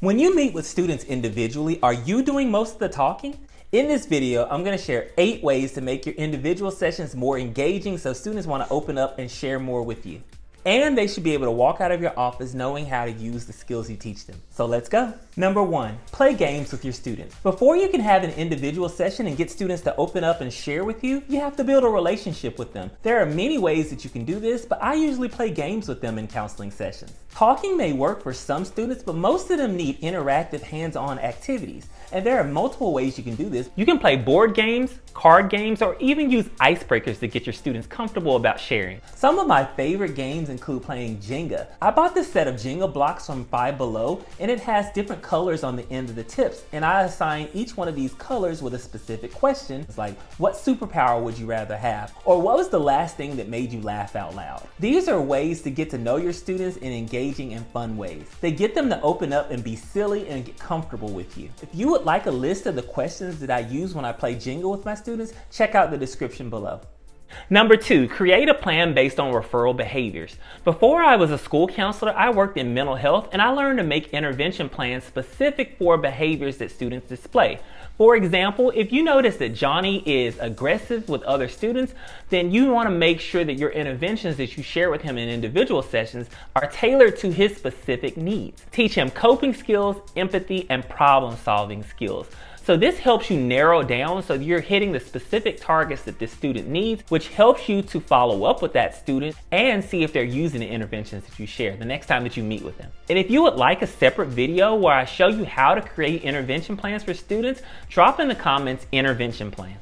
When you meet with students individually, are you doing most of the talking? In this video, I'm going to share 8 ways to make your individual sessions more engaging so students want to open up and share more with you. And they should be able to walk out of your office knowing how to use the skills you teach them. So let's go. Number 1, play games with your students. Before you can have an individual session and get students to open up and share with you, you have to build a relationship with them. There are many ways that you can do this, but I usually play games with them in counseling sessions. Talking may work for some students, but most of them need interactive hands-on activities. And there are multiple ways you can do this. You can play board games, card games, or even use icebreakers to get your students comfortable about sharing. Some of my favorite games include playing Jenga. I bought this set of Jenga blocks from Five Below, and it has different colors on the end of the tips. And I assign each one of these colors with a specific question. It's like, what superpower would you rather have? Or what was the last thing that made you laugh out loud? These are ways to get to know your students in engaging and fun ways. They get them to open up and be silly and get comfortable with you. If you would like a list of the questions that I use when I play Jenga with my students, check out the description below. Number 2, create a plan based on referral behaviors. Before I was a school counselor, I worked in mental health and I learned to make intervention plans specific for behaviors that students display. For example, if you notice that Johnny is aggressive with other students, then you want to make sure that your interventions that you share with him in individual sessions are tailored to his specific needs. Teach him coping skills, empathy, and problem-solving skills. So this helps you narrow down so you're hitting the specific targets that this student needs, which helps you to follow up with that student and see if they're using the interventions that you share the next time that you meet with them. And if you would like a separate video where I show you how to create intervention plans for students, drop in the comments intervention plan.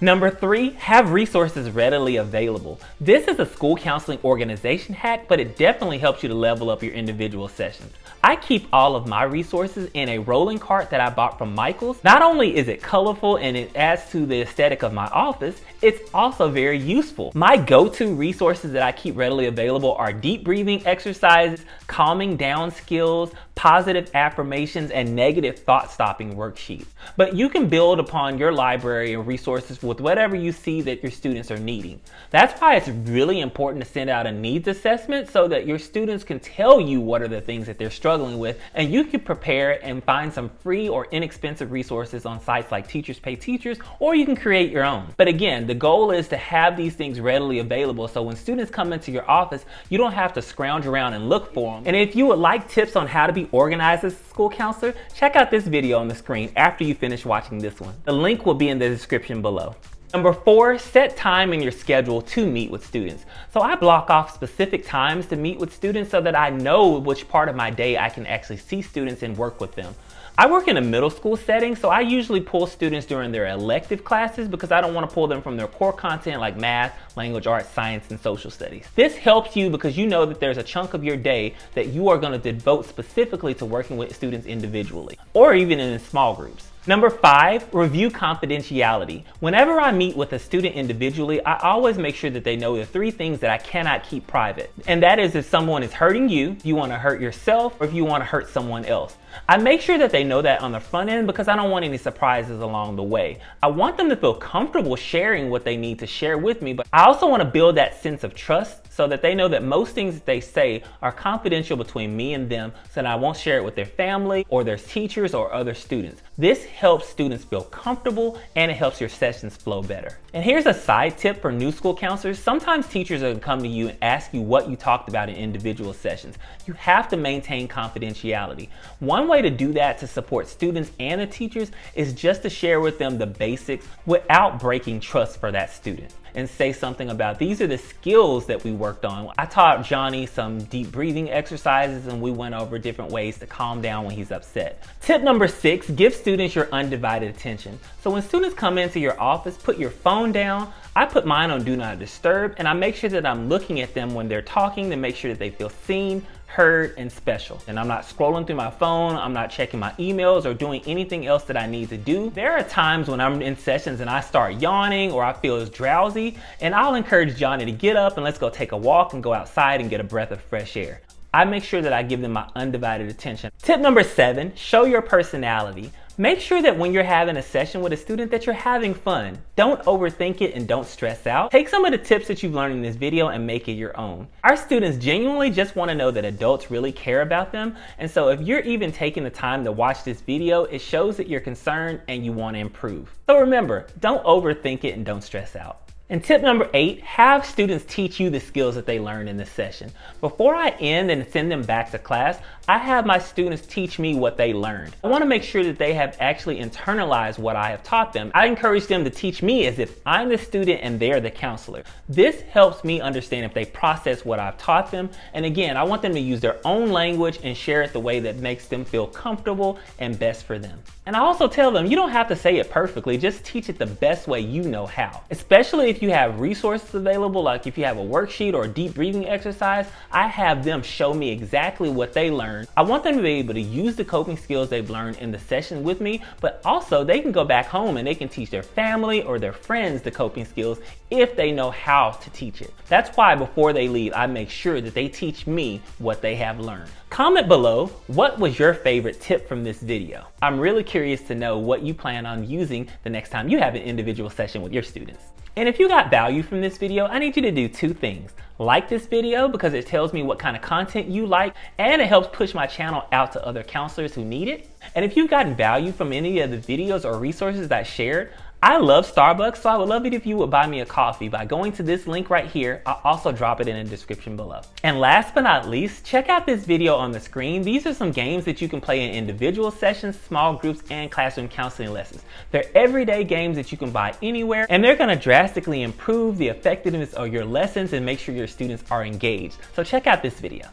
Number 3, have resources readily available. This is a school counseling organization hack, but it definitely helps you to level up your individual sessions. I keep all of my resources in a rolling cart that I bought from Michael's. Not only is it colorful and it adds to the aesthetic of my office, it's also very useful. My go-to resources that I keep readily available are deep breathing exercises, calming down skills, positive affirmations, and negative thought stopping worksheets. But you can build upon your library and resources with whatever you see that your students are needing. That's why it's really important to send out a needs assessment so that your students can tell you what are the things that they're struggling with, and you can prepare and find some free or inexpensive resources on sites like Teachers Pay Teachers, or you can create your own. But again, the goal is to have these things readily available so when students come into your office, you don't have to scrounge around and look for them. And if you would like tips on how to be organized as a school counselor, check out this video on the screen after you finish watching this one. The link will be in the description below. Number 4, set time in your schedule to meet with students. So I block off specific times to meet with students so that I know which part of my day I can actually see students and work with them. I work in a middle school setting, so I usually pull students during their elective classes because I don't want to pull them from their core content like math, language arts, science, and social studies. This helps you because you know that there's a chunk of your day that you are going to devote specifically to working with students individually or even in small groups. Number 5, review confidentiality. Whenever I meet with a student individually, I always make sure that they know the 3 things that I cannot keep private. And that is if someone is hurting you, if you want to hurt yourself, or if you want to hurt someone else. I make sure that they know that on the front end because I don't want any surprises along the way. I want them to feel comfortable sharing what they need to share with me, but I also want to build that sense of trust so that they know that most things that they say are confidential between me and them, so that I won't share it with their family or their teachers or other students. This helps students feel comfortable and it helps your sessions flow better. And here's a side tip for new school counselors. Sometimes teachers are going to come to you and ask you what you talked about in individual sessions. You have to maintain confidentiality. One way to do that to support students and the teachers is just to share with them the basics without breaking trust for that student. And say something about, these are the skills that we worked on. I taught Johnny some deep breathing exercises and we went over different ways to calm down when he's upset. Tip number 6, give students your undivided attention. So when students come into your office, put your phone down. I put mine on Do Not Disturb, and I make sure that I'm looking at them when they're talking to make sure that they feel seen, heard, and special. And I'm not scrolling through my phone, I'm not checking my emails or doing anything else that I need to do. There are times when I'm in sessions and I start yawning or I feel drowsy, and I'll encourage Johnny to get up and let's go take a walk and go outside and get a breath of fresh air. I make sure that I give them my undivided attention. Tip number 7, show your personality. Make sure that when you're having a session with a student that you're having fun. Don't overthink it and don't stress out. Take some of the tips that you've learned in this video and make it your own. Our students genuinely just want to know that adults really care about them, and so if you're even taking the time to watch this video, it shows that you're concerned and you want to improve. So remember, don't overthink it and don't stress out. And tip number 8, have students teach you the skills that they learned in this session. Before I end and send them back to class, I have my students teach me what they learned. I want to make sure that they have actually internalized what I have taught them. I encourage them to teach me as if I'm the student and they're the counselor. This helps me understand if they process what I've taught them. And again, I want them to use their own language and share it the way that makes them feel comfortable and best for them. And I also tell them, you don't have to say it perfectly, just teach it the best way you know how. Especially if you have resources available, like if you have a worksheet or a deep breathing exercise, I have them show me exactly what they learned. I want them to be able to use the coping skills they've learned in the session with me, but also they can go back home and they can teach their family or their friends the coping skills if they know how to teach it. That's why before they leave, I make sure that they teach me what they have learned. Comment below, what was your favorite tip from this video? I'm really curious to know what you plan on using the next time you have an individual session with your students. And if you got value from this video, I need you to do 2 things. Like this video because it tells me what kind of content you like, and it helps push my channel out to other counselors who need it. And if you've gotten value from any of the videos or resources that I shared, I love Starbucks, so I would love it if you would buy me a coffee by going to this link right here. I'll also drop it in the description below. And last but not least, check out this video on the screen. These are some games that you can play in individual sessions, small groups, and classroom counseling lessons. They're everyday games that you can buy anywhere, and they're gonna drastically improve the effectiveness of your lessons and make sure your students are engaged. So check out this video.